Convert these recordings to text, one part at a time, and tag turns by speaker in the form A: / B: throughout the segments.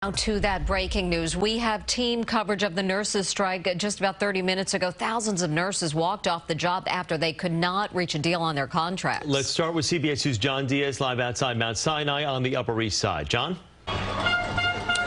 A: Now to that breaking news. We have team coverage of the nurses' strike. Just about 30 minutes ago, thousands of nurses walked off the job after they could not reach a deal on their contracts.
B: Let's start with CBS 2's John Diaz, live outside Mount Sinai on the Upper East Side. John?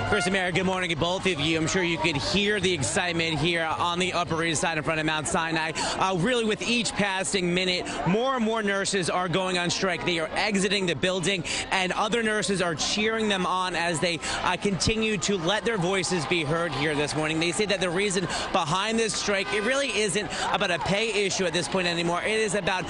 C: Kristie, Mary, good morning to both of you. I'm sure you could hear the excitement here on the Upper East Side in front of Mount Sinai. Really, with each passing minute, more and more nurses are going on strike. They are exiting the building, and other nurses are cheering them on as they continue to let their voices be heard here this morning. They say that the reason behind this strike, it really isn't about a pay issue at this point anymore. It is about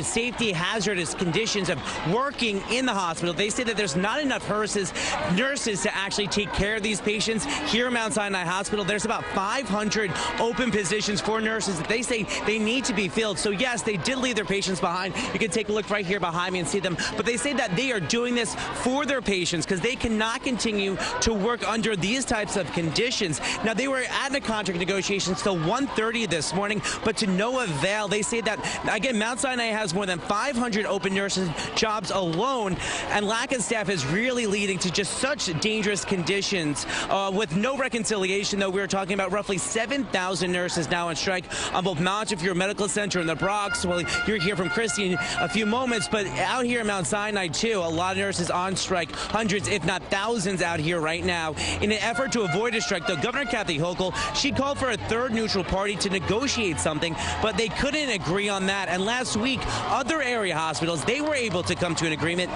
C: safety hazardous conditions of working in the hospital. They say that there's not enough nurses to actually take care of these patients here at Mount Sinai Hospital. There's about 500 open positions for nurses that they say they need to be filled. So yes, they did leave their patients behind. You can take a look right here behind me and see them. But they say that they are doing this for their patients because they cannot continue to work under these types of conditions. Now, they were at the contract negotiations till 1:30 this morning, but to no avail. They say that, again, Mount Sinai has more than 500 open nursing jobs alone, and lack of staff is really leading to just such dangerous conditions. With no reconciliation, though, we're talking about roughly 7,000 nurses now on strike on both Montefiore Medical Center and the Bronx. Well, you'll hear from Kristie in a few moments, but out here in Mount Sinai, too, a lot of nurses on strike, hundreds, if not thousands, out here right now. In an effort to avoid a strike, though, Governor Kathy Hochul, she called for a third neutral party to negotiate something, but they couldn't agree on that. And last week, other area hospitals, they were able to come to an agreement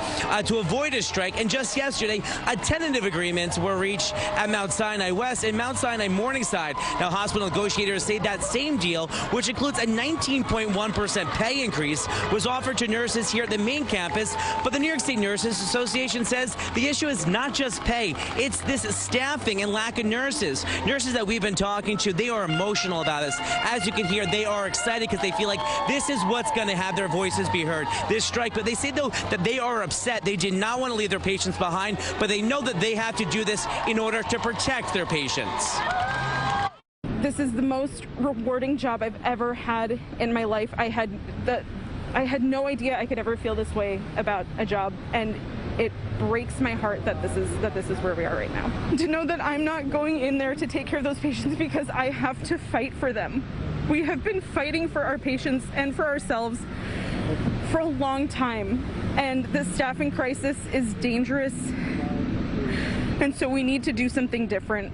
C: to avoid a strike. And just yesterday, a tentative agreements were reached at Mount Sinai West and Mount Sinai Morningside. Now, hospital negotiators say that same deal, which includes a 19.1% pay increase, was offered to nurses here at the main campus. But the New York State Nurses Association says the issue is not just pay. It's this staffing and lack of nurses. Nurses that we've been talking to, they are emotional about this. As you can hear, they are excited because they feel like this is what's going to have their voices be heard, this strike. But they say, though, that they are upset. They did not want to leave their patients behind, but they know that they have to do this in order to protect their patients.
D: This is the most rewarding job I've ever had in my life. I had no idea I could ever feel this way about a job, and it breaks my heart that this is where we are right now. To know that I'm not going in there to take care of those patients because I have to fight for them. We have been fighting for our patients and for ourselves for a long time, and the staffing crisis is dangerous. And so we need to do something different.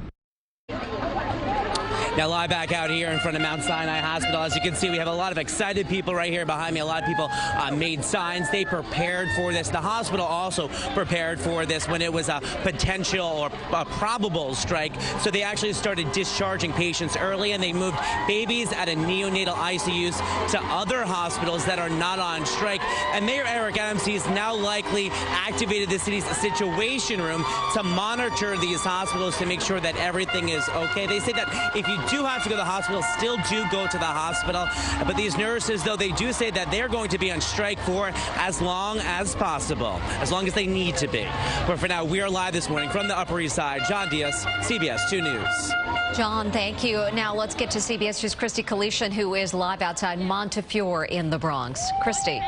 C: Now, live back out here in front of Mount Sinai Hospital. As you can see, we have a lot of excited people right here behind me. A lot of people made signs. They prepared for this. The hospital also prepared for this when it was a potential or a probable strike. So they actually started discharging patients early, and they moved babies out of neonatal ICUs to other hospitals that are not on strike. And Mayor Eric Adams has now likely activated the city's situation room to monitor these hospitals to make sure that everything is okay. They say that if you do have to go to the hospital, still do go to the hospital. But these nurses, though, they do say that they're going to be on strike for as long as possible, as long as they need to be. But for now, we are live this morning from the Upper East Side. John Diaz, CBS 2 News.
A: John, thank you. Now let's get to CBS 2's Kristie Keleshian, who is live outside Montefiore in the Bronx. Kristie.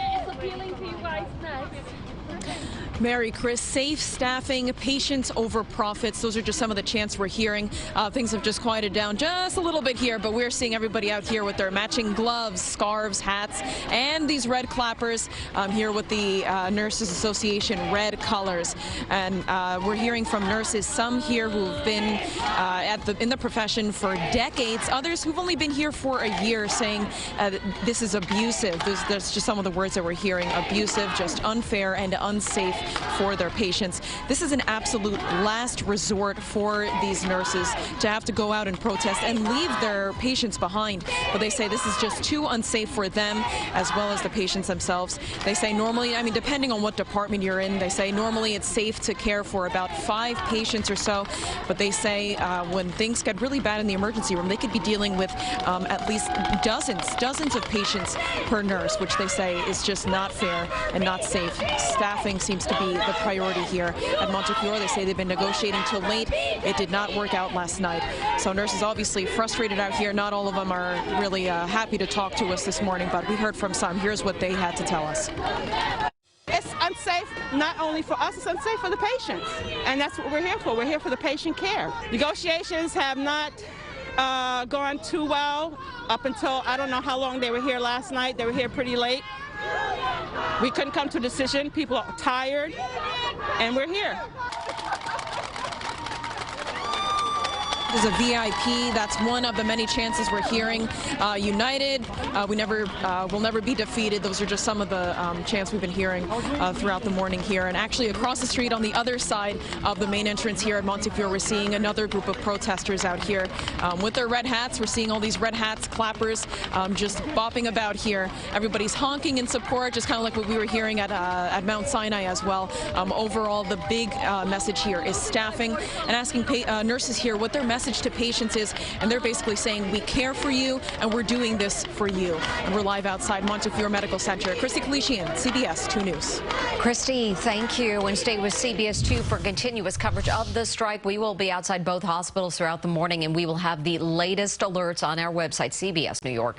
E: Mary, Chris, safe staffing, patients over profits. Those are just some of the chants we're hearing. Things have just quieted down just a little bit here, but we're seeing everybody out here with their matching gloves, scarves, hats, and these red clappers here with the Nurses Association red colors. And we're hearing from nurses, some here who've been in the profession for decades, others who've only been here for a year, saying this is abusive. There's just some of the words that we're hearing: abusive, just unfair and unsafe for their patients. This is an absolute last resort for these nurses to have to go out and protest and leave their patients behind. But they say this is just too unsafe for them as well as the patients themselves. They say normally, I mean, depending on what department you're in, they say normally it's safe to care for about 5 patients or so. But they say when things get really bad in the emergency room, they could be dealing with at least dozens of patients per nurse, which they say is just not fair and not safe. Staffing seems to be the priority here at Montefiore. They say they've been negotiating till late. It did not work out last night. So nurses obviously frustrated out here. Not all of them are really happy to talk to us this morning, but we heard from some. Here's what they had to tell us.
F: It's unsafe. unsafe not only for us, it's unsafe for the patients. And that's what we're here for. We're here for the patient care. Negotiations have not gone too well up until, I don't know how long they were here last night. They were here pretty late. We couldn't come to a decision. People are tired, and we're here.
E: Is a VIP. That's one of the many chances we're hearing. United, we will never be defeated. Those are just some of the chants we've been hearing throughout the morning here. And actually across the street on the other side of the main entrance here at Montefiore, we're seeing another group of protesters out here with their red hats. We're seeing all these red hats, clappers, just bopping about here. Everybody's honking in support, just kind of like what we were hearing at Mount Sinai as well. Overall, the big message here is staffing and asking nurses here what their message to patients is, and they're basically saying we care for you and we're doing this for you. And we're live outside Montefiore Medical Center. Kristie, Keleshian, CBS 2 News.
A: Kristie, thank you, and stay with CBS 2 for continuous coverage of the strike. We will be outside both hospitals throughout the morning, and we will have the latest alerts on our website, CBS New York.